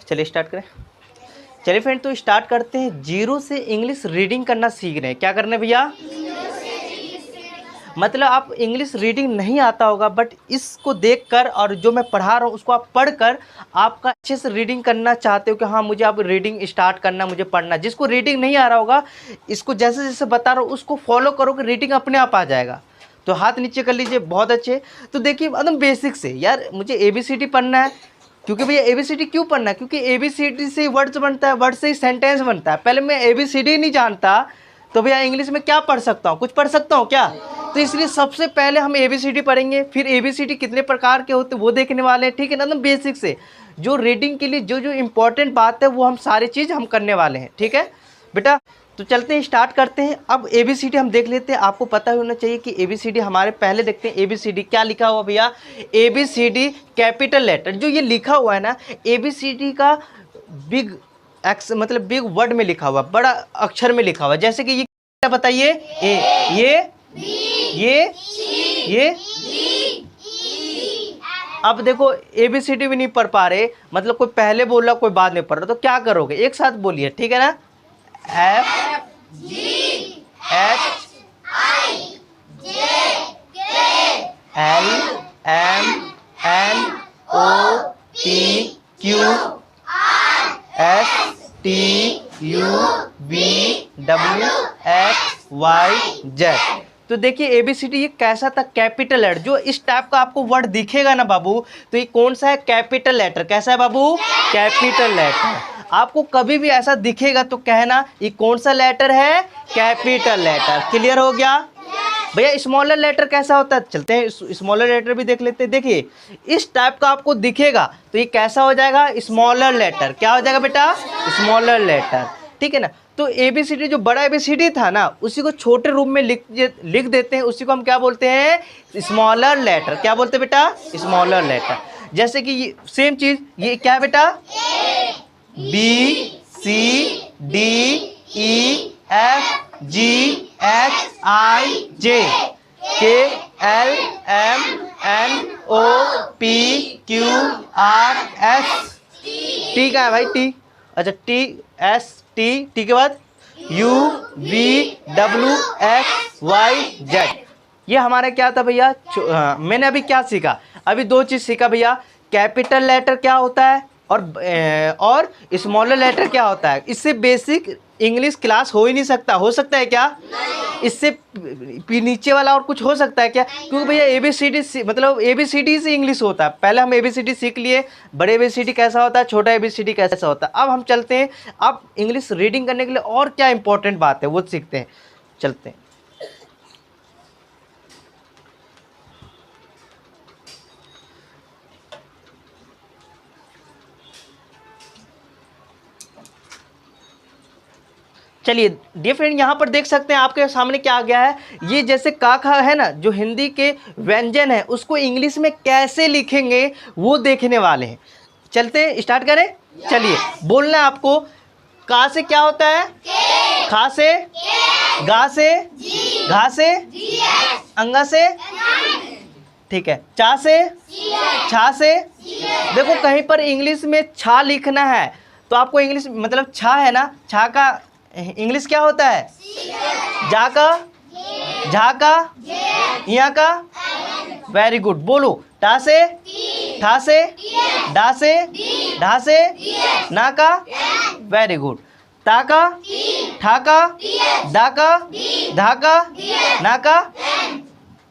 चलिए स्टार्ट करें। चलिए फ्रेंड, तो स्टार्ट करते हैं। जीरो से इंग्लिश रीडिंग करना सीख रहे हैं। क्या करना है भैया? मतलब आप इंग्लिश रीडिंग नहीं आता होगा, बट इसको देखकर और जो मैं पढ़ा रहा हूँ उसको आप पढ़कर आपका अच्छे से रीडिंग करना चाहते हो कि हाँ मुझे आप रीडिंग स्टार्ट करना, मुझे पढ़ना। जिसको रीडिंग नहीं आ रहा होगा, इसको जैसे जैसे बता रहा हूँ उसको फॉलो करो कि रीडिंग अपने आप आ जाएगा। तो हाथ नीचे कर लीजिए, बहुत अच्छे। तो देखिए एकदम बेसिक से, यार मुझे ABCD पढ़ना है। क्योंकि भैया ABCD क्यों पढ़ना है? क्योंकि ABCD से वर्ड्स बनता है, वर्ड से ही सेंटेंस बनता है। पहले मैं ABCD नहीं जानता तो भैया इंग्लिश में क्या पढ़ सकता हूँ? कुछ पढ़ सकता हूँ क्या? तो इसलिए सबसे पहले हम ABCD पढ़ेंगे, फिर ABCD कितने प्रकार के होते हैं वो देखने वाले हैं। ठीक है ना? एकदम बेसिक से जो रीडिंग के लिए जो जो इम्पोर्टेंट बात है वो हम सारी चीज़ हम करने वाले हैं। ठीक है बेटा? तो चलते हैं, स्टार्ट करते हैं। अब ABCD हम देख लेते हैं। आपको पता होना चाहिए कि ABCD हमारे, पहले देखते हैं ABCD क्या लिखा हुआ भैया। ABCD कैपिटल लेटर जो ये लिखा हुआ है ना, ABCD का बिग एक्स मतलब बिग वर्ड में लिखा हुआ, बड़ा अक्षर में लिखा हुआ। जैसे कि ये क्या बताइए, ये अब देखो ABCD भी नहीं पढ़ पा रहे, मतलब कोई पहले बोल रहा कोई बाद में पढ़ रहा, तो क्या करोगे? एक साथ बोलिए, ठीक है ना? FGHIJKLMNOPQRSTUVWXYZ। तो देखिए ABCD ये कैसा था? Capital letter. जो इस टाइप का आपको वर्ड दिखेगा ना बाबू, तो ये कौन सा है? Capital letter. कैसा है बाबू? Capital letter. आपको कभी भी ऐसा दिखेगा तो कहना ये कौन सा लेटर है? Capital letter. क्लियर हो गया भैया? स्मॉलर लेटर कैसा होता है? चलते हैं स्मॉलर लेटर भी देख लेते हैं। देखिए इस टाइप का आपको दिखेगा तो ये कैसा हो जाएगा? Smaller letter. क्या हो जाएगा बेटा? Smaller letter. ठीक है ना? तो ABCD जो बड़ा ABCD था ना, उसी को छोटे रूप में लिख देते हैं, उसी को हम क्या बोलते हैं? Smaller letter. क्या बोलते हैं बेटा? Smaller letter. जैसे कि ये सेम चीज, ये क्या है बेटा? BCDEFGHIJKLMNOPQRS। टी का है भाई? टी। अच्छा, TST, टी के बाद UVWXYZ। ये हमारा क्या था भैया? मैंने अभी क्या सीखा? अभी दो चीज़ सीखा भैया। कैपिटल लेटर क्या होता है और स्मॉलर लेटर क्या होता है। इससे बेसिक इंग्लिश क्लास हो ही नहीं सकता। हो सकता है क्या? इससे नीचे वाला और कुछ हो सकता है क्या? क्योंकि भैया ABCD मतलब ABCD से इंग्लिश होता है। पहले हम ABCD सीख लिए, बड़े ABCD कैसा होता है, छोटा ABCD कैसा होता है। अब हम चलते हैं, अब इंग्लिश रीडिंग करने के लिए और क्या इंपॉर्टेंट बात है वो सीखते हैं। चलते हैं। चलिए डियर फ्रेंड, यहाँ पर देख सकते हैं आपके सामने क्या आ गया है। ये जैसे का खा है ना, जो हिंदी के व्यंजन है उसको इंग्लिश में कैसे लिखेंगे वो देखने वाले हैं। चलते हैं, स्टार्ट करें। चलिए बोलना है आपको। का से क्या होता है? खा से, गा से, घा से, अंगा से, ठीक है, चा से, छा से। देखो कहीं पर इंग्लिश में छा लिखना है तो आपको इंग्लिश मतलब छा है ना, छा का इंग्लिश क्या होता है? जा का, झा का, यहाँ का। Very good. बोलो। टा से, ठा से, डा से, ढा से, ना का। Very good. ता का, ठा का, दा का, धा का, ना का।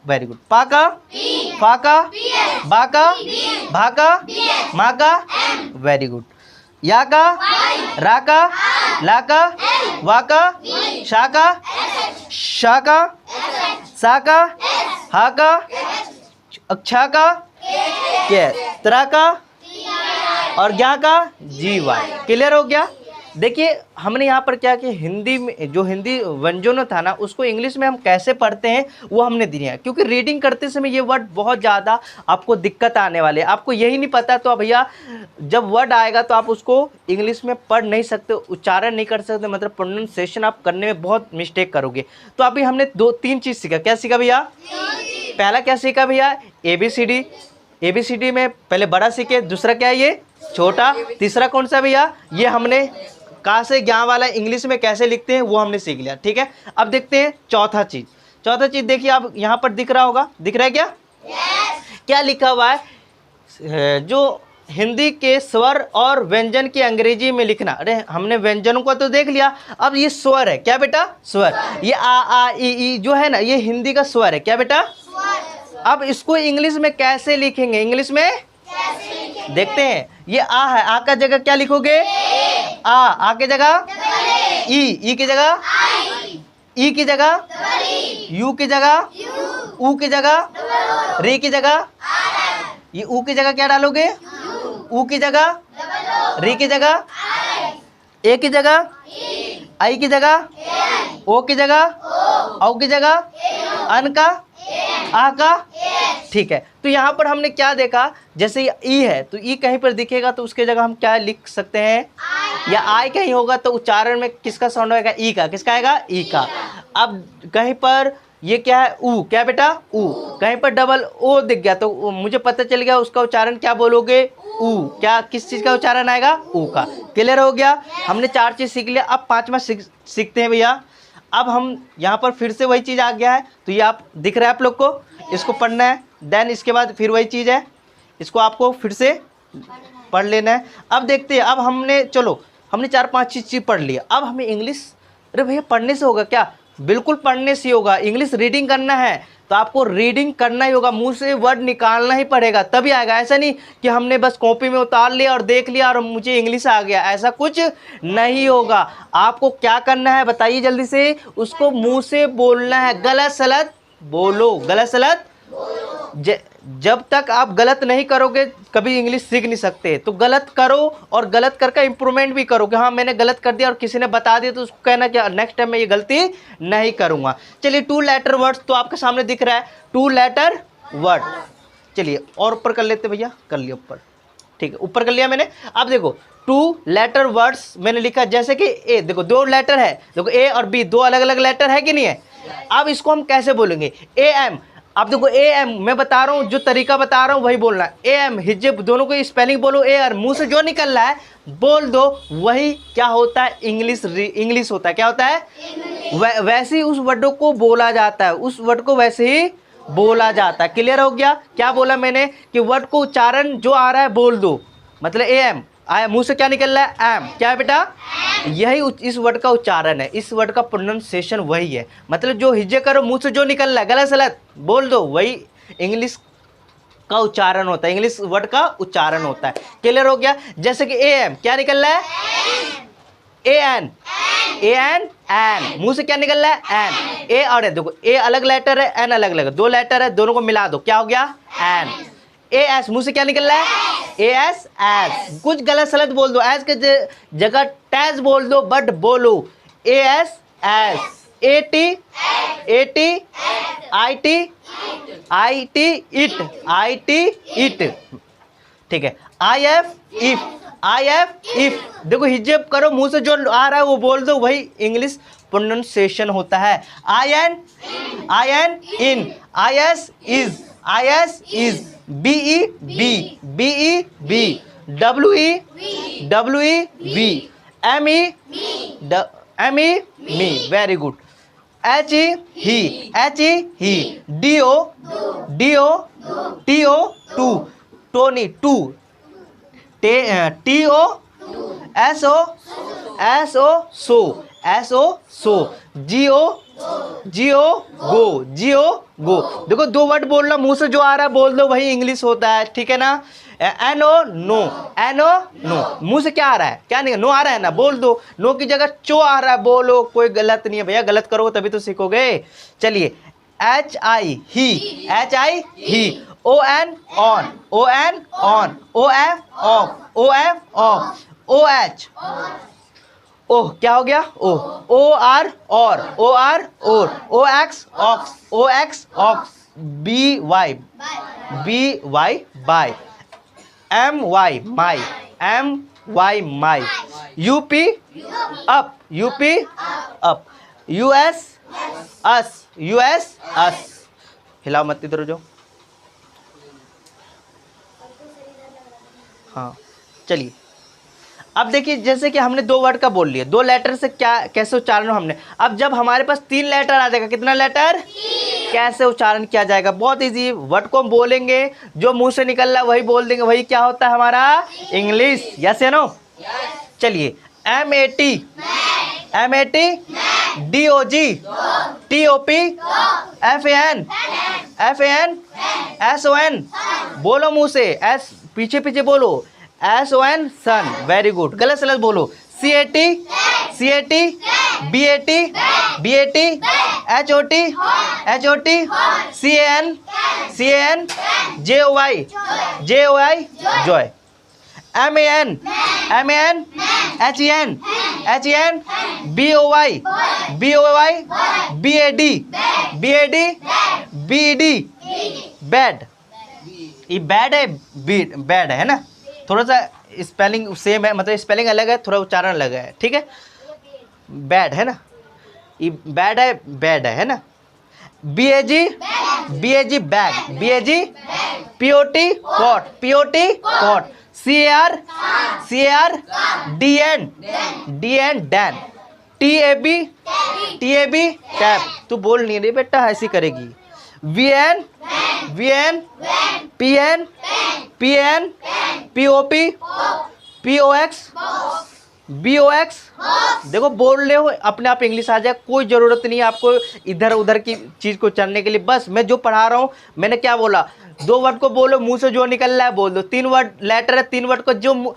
Very good. पा का, फा का, बा का, भा का, मा का। Very good. या का, रा का, ला का, वा का, शा का, शा का, सा का, हा का, अक्षा का, के, त्रा का और ज्ञा का, जी वाई। क्लियर हो गया? देखिए हमने यहाँ पर क्या कि हिंदी में जो हिंदी व्यंजन था ना, उसको इंग्लिश में हम कैसे पढ़ते हैं वो हमने दिया है। क्योंकि रीडिंग करते समय ये वर्ड बहुत ज़्यादा आपको दिक्कत आने वाले। आपको यही नहीं पता तो भैया जब वर्ड आएगा तो आप उसको इंग्लिश में पढ़ नहीं सकते, उच्चारण नहीं कर सकते, मतलब प्रोनाउंसिएशन आप करने में बहुत मिस्टेक करोगे। तो अभी हमने 2-3 चीज़ सीखा। क्या सीखा भैया? पहला क्या सीखा भैया? ABCD। ABCD में पहले बड़ा सीखे, दूसरा क्या है ये छोटा। तीसरा कौन सा भैया, ये हमने का से ज्ञा वाला इंग्लिश में कैसे लिखते हैं वो हमने सीख लिया, ठीक है। अब देखते हैं चौथा चीज। चौथा चीज देखिए, आप यहाँ पर दिख रहा होगा, दिख रहा है क्या? क्या लिखा हुआ है? जो हिंदी के स्वर और व्यंजन की अंग्रेजी में लिखना। अरे हमने व्यंजनों को तो देख लिया, अब ये स्वर है। क्या बेटा? स्वर। ये आ ई जो है ना, ये हिंदी का स्वर है। क्या बेटा? अब इसको इंग्लिश में कैसे लिखेंगे? इंग्लिश में देखते हैं। ये आ है, आ का जगह क्या लिखोगे? आ की जगह ई की जगह ई की जगह यू की जगह ऊ की जगह री की जगह, ये ऊ की जगह क्या डालोगे? ऊ की जगह री की जगह ए की जगह आई की जगह ओ की जगह औ की जगह अन का आ का, ठीक है। तो यहाँ पर हमने क्या देखा, जैसे ये ई है तो ई कहीं पर दिखेगा तो उसके जगह हम क्या लिख सकते हैं? या आई कहीं होगा तो उच्चारण में किसका साउंड आएगा? ई का। किसका आएगा? ई का। अब कहीं पर ये क्या है? ऊ। क्या बेटा? ऊ। कहीं पर डबल ओ दिख गया तो मुझे पता चल गया उसका उच्चारण क्या बोलोगे? ऊ। क्या किस चीज का उच्चारण आएगा? ऊ का। क्लियर हो गया? हमने 4 चीज सीख लिया। अब 5वां सीखते हैं भैया। अब हम यहाँ पर फिर से वही चीज़ आ गया है, तो ये आप दिख रहा है आप लोग को, इसको पढ़ना है। देन इसके बाद फिर वही चीज़ है, इसको आपको फिर से पढ़ लेना है। अब देखते हैं, अब हमने चलो हमने 4-5 चीज़ पढ़ लिया। अब हमें इंग्लिश, अरे भैया पढ़ने से होगा क्या? बिल्कुल पढ़ने से होगा। इंग्लिश रीडिंग करना है तो आपको रीडिंग करना ही होगा, मुंह से वर्ड निकालना ही पड़ेगा तभी आएगा। ऐसा नहीं कि हमने बस कॉपी में उतार लिया और देख लिया और मुझे इंग्लिश आ गया, ऐसा कुछ नहीं होगा। आपको क्या करना है बताइए जल्दी से? उसको मुंह से बोलना है। गलत सलत बोलो, गलत सलत। जब तक आप गलत नहीं करोगे कभी इंग्लिश सीख नहीं सकते। तो गलत करो और गलत करके इम्प्रूवमेंट भी करो कि हाँ मैंने गलत कर दिया और किसी ने बता दिया तो उसको कहना कि नेक्स्ट टाइम मैं ये गलती नहीं करूँगा। चलिए 2 लेटर वर्ड्स तो आपके सामने दिख रहा है, 2 लेटर वर्ड। चलिए और ऊपर कर लेते भैया, कर लिया ऊपर, ठीक है ऊपर कर लिया मैंने। अब देखो 2 लेटर वर्ड्स मैंने लिखा, जैसे कि ए, देखो 2 लेटर है, देखो ए और बी 2 अलग अलग लेटर है कि नहीं है। अब इसको हम कैसे बोलेंगे? A M. अब देखो ए एम मैं बता रहा हूँ, जो तरीका बता रहा हूँ वही बोलना है। ए एम हिज्जे दोनों को स्पेलिंग बोलो, ए और मुंह से जो निकल रहा है बोल दो, वही क्या होता है? इंग्लिश होता है। क्या होता है? वैसे ही उस वर्ड को बोला जाता है, उस वर्ड को वैसे ही बोला जाता है। क्लियर हो गया? क्या बोला मैंने कि वर्ड को उच्चारण जो आ रहा है बोल दो, मतलब ए एम आया, मुंह से क्या निकल रहा है? एम। क्या है बेटा? यही इस वर्ड का उच्चारण है, इस वर्ड का प्रोनाउंसिएशन वही है। मतलब जो हिज्जे करो मुंह से जो निकल रहा है गलत सलत बोल दो, वही इंग्लिश का उच्चारण होता है, इंग्लिश वर्ड का उच्चारण होता है। क्लियर हो गया? जैसे कि ए एम क्या निकल रहा है? A N. A N N, मुंह से क्या निकल रहा है? एन। ए और देखो ए अलग लेटर है, एन अलग लेटर, 2 लेटर है, दोनों को मिला दो क्या हो गया? एन। ए एस, मुंह से क्या निकल रहा है? A S S. कुछ गलत सलत बोल दो, एस के जगह टैज बोल दो, बट बोलो A S S. A T A T I T I T it I T it, ठीक है। I F if I F if, देखो हिज्जे करो मुंह से जो आ रहा है वो बोल दो, वही इंग्लिश प्रोनाउंसिएशन होता है। I N in, I S is, I S is, B E be, W E we, M E me, very good. H E he, D O to, Tony to, T O S O so, G O go. देखो 2 word बोलना, मुंह से जो आ रहा है बोल दो, वही इंग्लिश होता है, ठीक है ना। एनो नो, मुंह से क्या आ रहा है? क्या नहीं, नो आ रहा है ना, बोल दो। नो की जगह चो आ रहा है, बोलो, कोई गलत नहीं है भैया, गलत करोगे तभी तो सीखोगे। चलिए H I he, O N on, O F of, O H oh, क्या हो गया? O R or, O X ox, B Y by, M Y my, U P up, U S us, हिलाओ मत, इधर जाओ। हाँ चलिए अब देखिए, जैसे कि हमने 2 वर्ड का बोल लिया, 2 लेटर से क्या कैसे उच्चारण हो हमने। अब जब हमारे पास 3 लेटर आ जाएगा, कितना लेटर, कैसे उच्चारण किया जाएगा, बहुत इजी। वर्ड को हम बोलेंगे, जो मुंह से निकल रहा है वही बोल देंगे, वही क्या होता है हमारा इंग्लिश। यस या नो? चलिए MAT, DOG, TOP, FAN, SON, बोलो मुंह से, एस पीछे पीछे बोलो, SON सन, वेरी गुड। गलत सलत बोलो, CAT, BAT, HOT, CAN, JOY, Joy. MAN, HEN, BOY, BAD, bad. ये बैड है, बैड है ना, थोड़ा सा स्पेलिंग सेम है, मतलब स्पेलिंग अलग है, थोड़ा उच्चारण अलग है, ठीक है। बैड है ना, ये बैड है, बैड है ना। BAG, bag, POT, cot, CAR, DN, Dan, TAB, tap. तू बोल नहीं रही बेटा, ऐसी करेगी। VN, PN, BOX। देखो बोल रहे हो, अपने आप इंग्लिश आ जाए, कोई ज़रूरत नहीं है आपको इधर उधर की चीज़ को चलने के लिए। बस मैं जो पढ़ा रहा हूँ, मैंने क्या बोला, 2 वर्ड को बोलो, मुंह से जो निकल रहा है बोल दो। 3 वर्ड लेटर है, 3 वर्ड को जो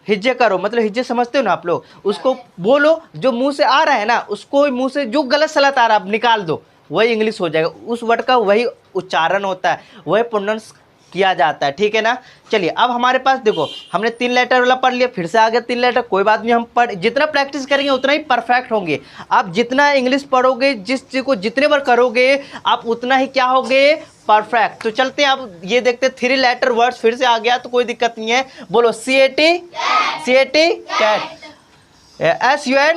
हिज्जे करो, मतलब हिज्जे समझते हो ना आप लोग, उसको बोलो, जो मुंह से आ रहा है ना उसको, मुंह से जो गलत सलत आ रहा है निकाल दो, वही इंग्लिश हो जाएगा। उस वर्ड का वही उच्चारण होता है, वही प्रोनाउंस किया जाता है, ठीक है ना। चलिए अब हमारे पास देखो, हमने 3 लेटर वाला पढ़ लिया, फिर से आ गया 3 लेटर, कोई बात नहीं, हम जितना प्रैक्टिस करेंगे उतना ही परफेक्ट होंगे। आप जितना इंग्लिश पढ़ोगे, जिस चीज़ को जितने बार करोगे, आप उतना ही क्या होगे, परफेक्ट। तो चलते हैं अब ये देखते हैं, 3 लेटर वर्ड्स फिर से आ गया, तो कोई दिक्कत नहीं है। बोलो CAT, कैट, SUN,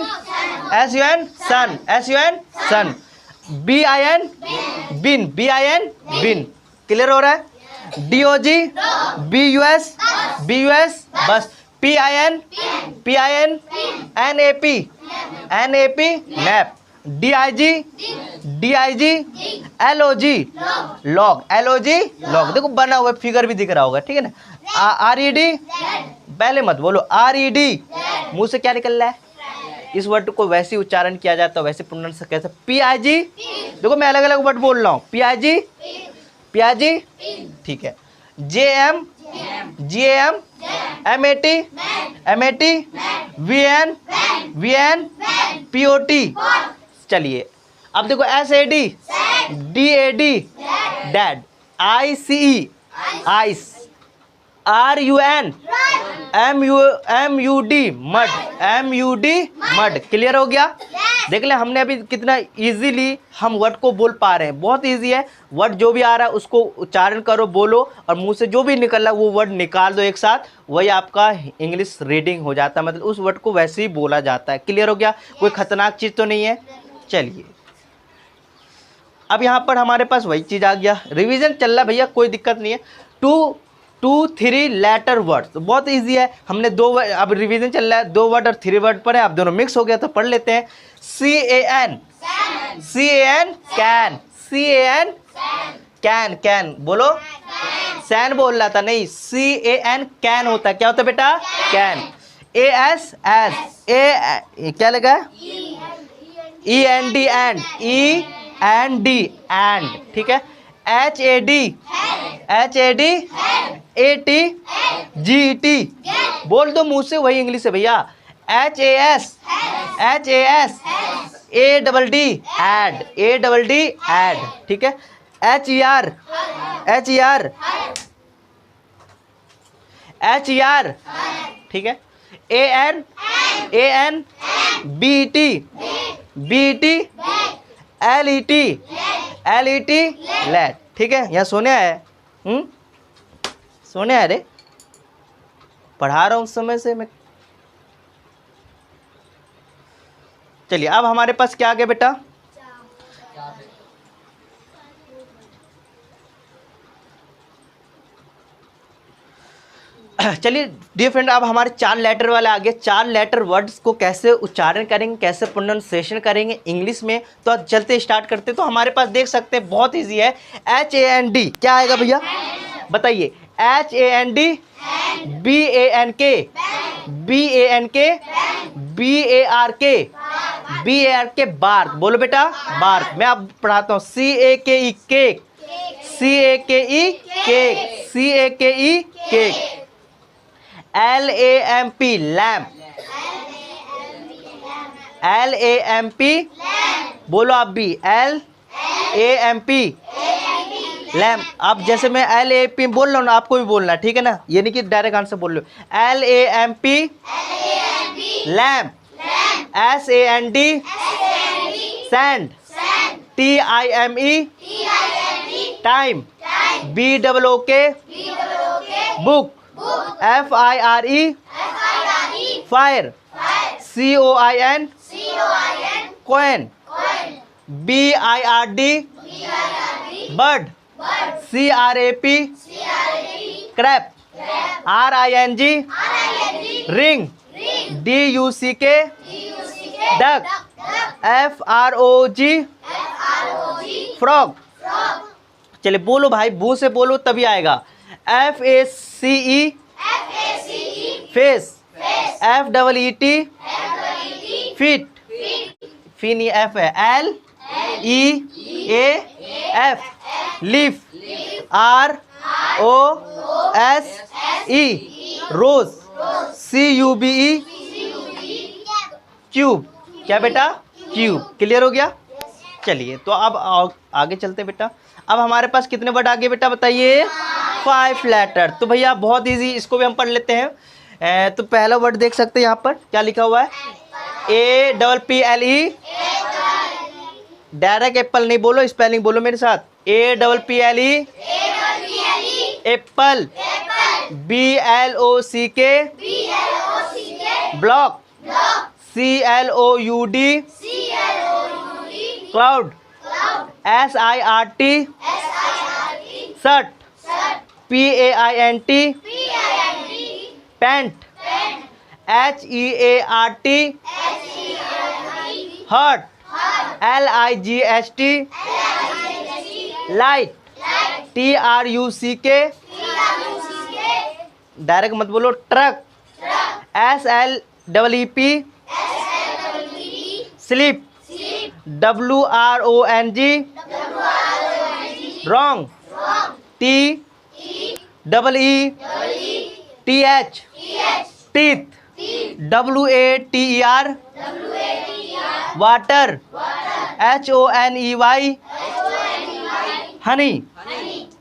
सन, BIN, बिन। क्लियर हो रहा है? DOG, BUS, बस। PIN, NAP, nap. DIG, log. देखो बना हुआ फिगर भी दिख रहा होगा, ठीक है ना। RED, पहले मत बोलो, RED, मुंह से क्या निकल रहा है, इस वर्ड को वैसे ही उच्चारण किया जाता है, वैसे प्रोनाउंस कैसे। PIG, देखो मैं अलग अलग वर्ड बोल रहा हूँ, PIG, ठीक है। JM, MAT, VN, POT। चलिए अब देखो SAD, DAD, dad, ICE, ice, RUN, MUD, mud. Clear हो गया? देख ले, हमने अभी कितना इजीली हम वर्ड को बोल पा रहे हैं, बहुत इजी है। वर्ड जो भी आ रहा है उसको उच्चारण करो, बोलो, और मुंह से जो भी निकल रहा है वो वर्ड निकाल दो एक साथ, वही आपका इंग्लिश रीडिंग हो जाता है, मतलब उस वर्ड को वैसे ही बोला जाता है। क्लियर हो गया? कोई खतरनाक चीज़ तो नहीं है। चलिए अब यहाँ पर हमारे पास वही चीज़ आ गया, रिवीजन चल रहा है भैया, कोई दिक्कत नहीं है। 2-3 लेटर वर्ड तो बहुत इजी है। हमने 2 वर्ड, अब रिवीजन चल रहा है, 2 वर्ड और 3 वर्ड पढ़े, अब दोनों मिक्स हो गया तो पढ़ लेते हैं। CAN, कैन, बोलो। सैन बोल रहा था, नहीं, CAN, कैन होता है। क्या होता है बेटा? कैन। AS, क्या लगा? END, ठीक है। HAD, GET, बोल दो मुंह से, वही इंग्लिश है भैया। HAS, ADD, एड, ठीक है। HER, ठीक है। AN, BET, LET, लेट, ठीक है। यहाँ सोने है, सोने है रे, पढ़ा रहा हूँ उस समय से मैं। चलिए अब हमारे पास क्या आ गया बेटा? चलिए डियर फ्रेंड, अब हमारे 4 लेटर वाले आगे 4 लेटर वर्ड्स को कैसे उच्चारण करेंगे, कैसे प्रोनाउंसिएशन करेंगे इंग्लिश में। तो आज चलते स्टार्ट करते। तो हमारे पास देख सकते हैं बहुत इजी है। HAND क्या आएगा भैया बताइए। HAND, BANK, BARK, bark. बोलो बेटा बार्क। मैं अब पढ़ाता हूँ। CAKE cake, CAKE cake, CAKE cake. LAMP lamp, LAMP बोलो आप भी, LAMP लैम्प। अब जैसे मैं LAP बोल रहा हूँ ना, आपको भी बोलना है, ठीक है ना, ये नहीं कि डायरेक्ट आंसर बोल लो। LAMP lamp, SAND sand, TIME time, BOOK book, FIRE fire, COIN coin, BIRD bird, CRAP crap, RING ring, DUCK duck, FROG frog. चलिए बोलो भाई, बू से बोलो तभी आएगा। FACE फेस, FEET फीट, फी नहीं F है, LEAF leaf, ROSE rose, CUBE cube. क्या बेटा क्यूब। क्लियर हो गया। चलिए तो अब आगे चलते बेटा। अब हमारे पास कितने वर्ड आगे बेटा बताइए। 5 लेटर। तो भैया बहुत इजी, इसको भी हम पढ़ लेते हैं। तो पहला वर्ड देख सकते हैं यहाँ पर क्या लिखा हुआ है। APPLE डायरेक्ट एप्पल नहीं बोलो, स्पेलिंग बोलो मेरे साथ। APPLE apple, BLOCK block, CLOUD cloud, SIRT shirt, PAINT pant, HEART hurt, LIGHT light, TRUCK direct मत बोलो truck, SLEP sleep, WRONG wrong, TEETH teeth, WATER water, HONEY honey,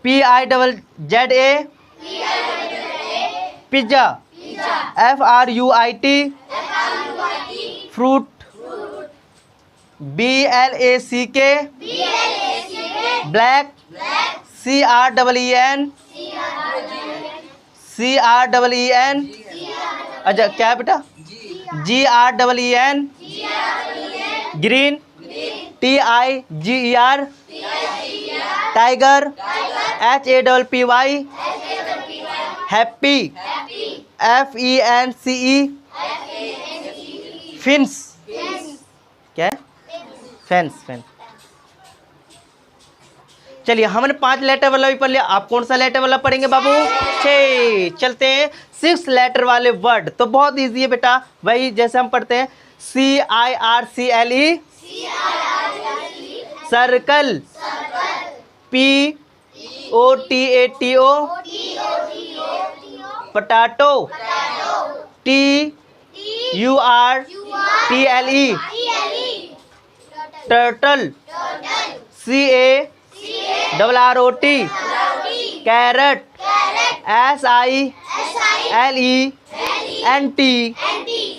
PIZZA pizza, FRUIT fruit, BLACK black, CREN अच्छा क्या है बेटा GREN green, TIGER tiger, HAPPY happy, FENCE fence. क्या है fence, fence. चलिए हमने 5 लेटर वाला भी पढ़ लिया। आप कौन सा लेटर वाला पढ़ेंगे बाबू। 6। चलते हैं 6 लेटर वाले वर्ड। तो बहुत इजी है बेटा, वही जैसे हम पढ़ते हैं CIRCLE circle, POTATO potato, TURTLE turtle, CARROT carrot, SILENT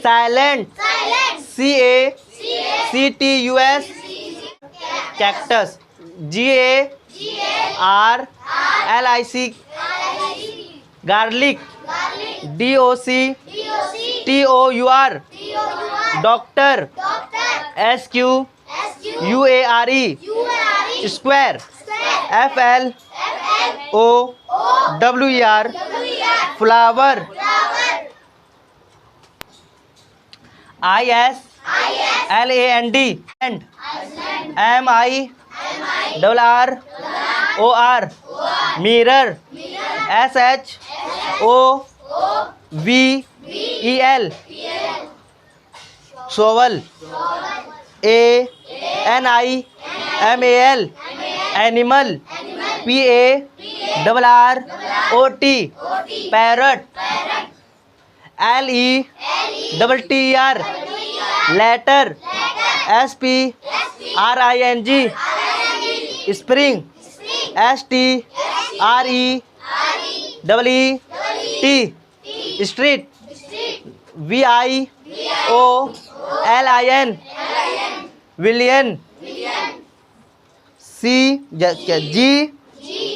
silent, CACTUS cactus, GARLIC garlic, DOCTOUR doctor, SQUARE square, FLOWER flower. ISLAND and. MIRROR mirror. SHOVEL shovel. ANIMAL animal. PARROT parrot. LETTER letter. SPRING spring. STREET street. VIOLIN violin.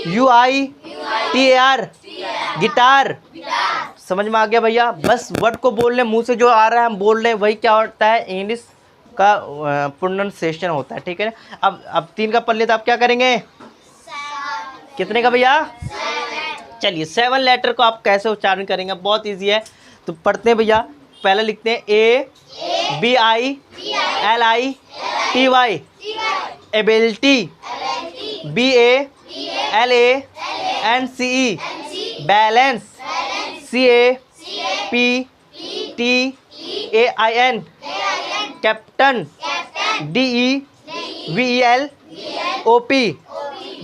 GUITAR guitar. समझ में आ गया भैया? बस word को बोल लें, मुंह से जो आ रहा है हम बोल रहे हैं, वही क्या होता है, इंग्लिश का प्रोनाउंसिएशन होता है। ठीक है ना? अब 3 का पढ़ लेते, आप क्या करेंगे? कितने का भैया? चलिए 7 लेटर को आप कैसे उच्चारण करेंगे? बहुत इजी है। तो पढ़ते हैं भैया। पहले लिखते हैं ABILITY ability. BALANCE balance. CAPTAIN captain. DEVELOP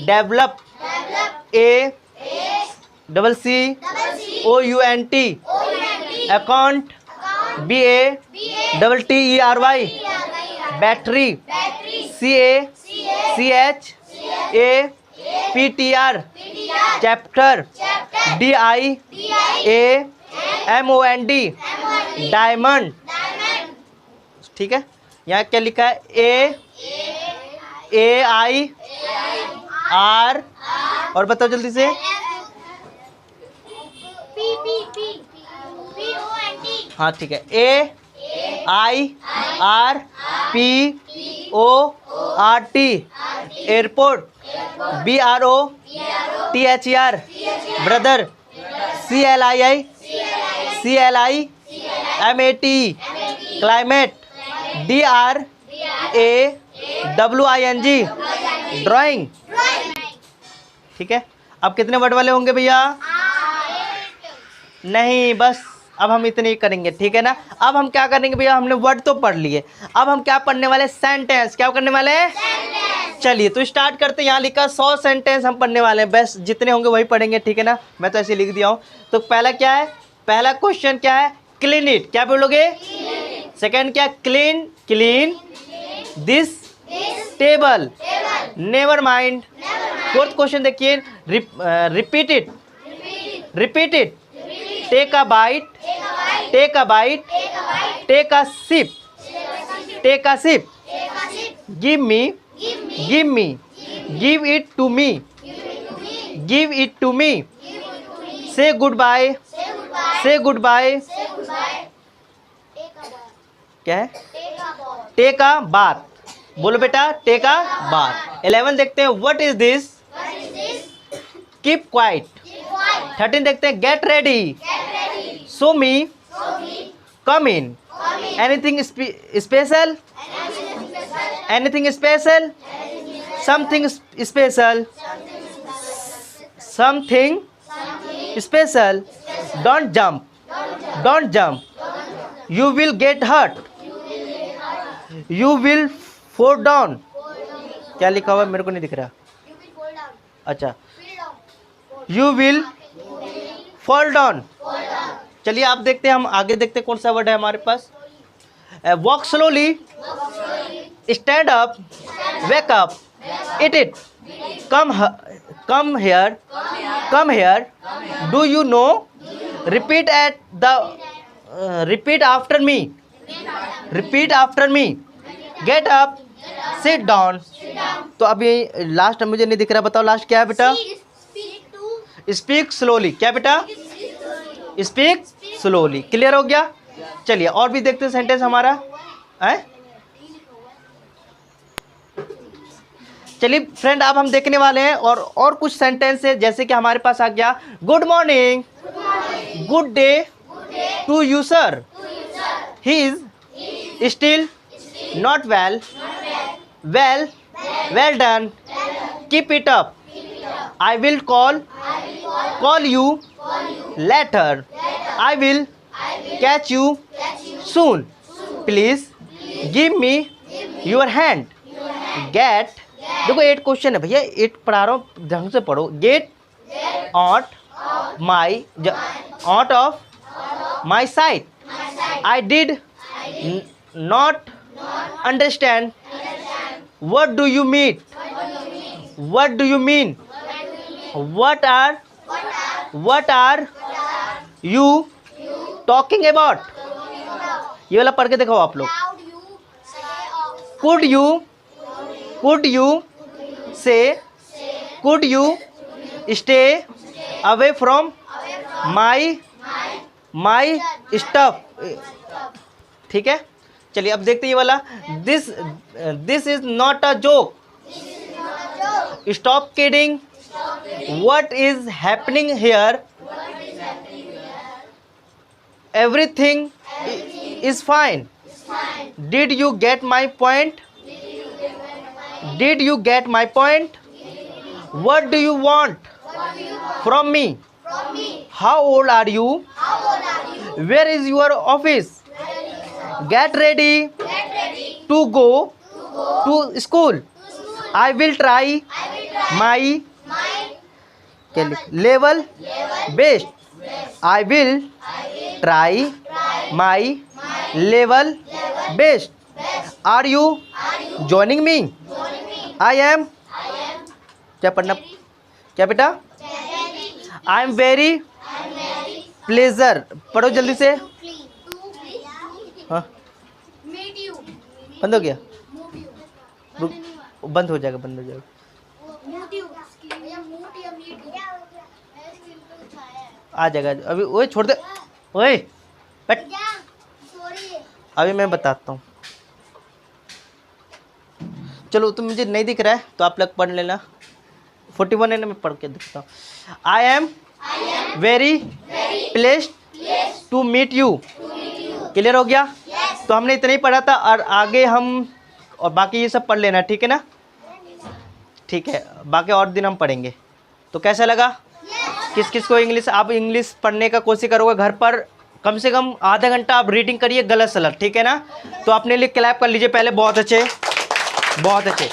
develop. ACCOUNT account. BATTERY battery. CHAPTER chapter. DIAMOND diamond. ठीक है? यहाँ क्या लिखा है? AIR और बताओ जल्दी से। हाँ ठीक है। AIRPORT airport. BROTHER brother. CLIMAT climate. DRAWING drawing. ठीक है? अब कितने वर्ड वाले होंगे भैया? नहीं, बस अब हम इतने ही करेंगे। ठीक है ना? अब हम क्या करेंगे भैया? हमने वर्ड तो पढ़ लिए, अब हम क्या पढ़ने वाले? सेंटेंस। क्या करने वाले हैं? चलिए तो स्टार्ट करते हैं। यहाँ लिखा 100 सेंटेंस हम पढ़ने वाले हैं, बस जितने होंगे वही पढ़ेंगे। ठीक है ना? मैं तो ऐसे लिख दिया हूँ। तो पहला क्या है? पहला क्वेश्चन क्या है? Clean it. क्या बोलोगे? सेकंड क्या? Clean this table. Never mind. Fourth question देखिए, repeat it. Take a bite. Take a sip. Give me. Give it to me. Say good bye. क्या है? Take a bath. बोलो बेटा, टेक अ बाथ। 11 देखते हैं, what is this? Keep quiet. 13 देखते हैं, get ready. Show me. Come in. Anything special. Something special. Don't jump. You will get hurt. You will fall down. क्या लिखा हुआ है? मेरे को नहीं दिख रहा। अच्छा, यू विल फॉल डाउन। चलिए आप देखते हैं, हम आगे देखते हैं कौन सा वर्ड है हमारे पास। Walk slowly. Stand up. Wake up. It. Come here. Do you know? Repeat after me. Get up. Sit down. तो अभी लास्ट मुझे नहीं दिख रहा, बताओ लास्ट क्या है बेटा? Speak slowly. क्या बेटा? Speak slowly. क्लियर हो गया? चलिए और भी देखते हैं सेंटेंस हमारा है। चलिए फ्रेंड, अब हम देखने वाले हैं और कुछ सेंटेंस है, जैसे कि हमारे पास आ गया good morning, good day to you sir, he is still not well, well, well done, keep it up, I will call you later, I will catch you soon, please give me your hand, get, देखो 8 question है भैया, 8 पढ़ा रहा हूँ, ढंग से पढ़ो। Get out of my sight, I did not understand, what do you mean, what do you mean, what are you talking about, ये वाला पढ़ के देखो आप लोग। Could you say, could you stay away from my stuff, ठीक है। चलिए अब देखते हैं ये वाला, this is not a joke, stop kidding, what is happening here, everything is fine, did you get my point, did you get my point, what do you want from me, how old are you, where is your office, get ready to go to school, I will try my level best, I will try my level best, are you joining me, I am, क्या पढ़ना, क्या बेटा, आई am very pleasure, पढ़ो जल्दी से। हाँ बंद हो गया, बंद हो जाएगा, बंद हो जाएगा, आ जाएगा अभी, ओए छोड़ दे, ओए बट अभी मैं बताता हूँ। चलो तो मुझे नहीं दिख रहा है तो आप लोग पढ़ लेना, 41 है ना, मैं पढ़ के दिखता हूँ। I am very pleased to meet you, clear हो गया। तो हमने इतना ही पढ़ा था, और आगे हम और बाकी ये सब पढ़ लेना, ठीक है ना, ठीक है, बाकी और दिन हम पढ़ेंगे। तो कैसा लगा, किस किस को इंग्लिश, आप इंग्लिश पढ़ने का कोशिश करोगे घर पर, कम से कम आधा घंटा आप रीडिंग करिए गलत सलत, ठीक है ना। तो अपने लिए क्लैप कर लीजिए पहले, बहुत अच्छे, बहुत अच्छे।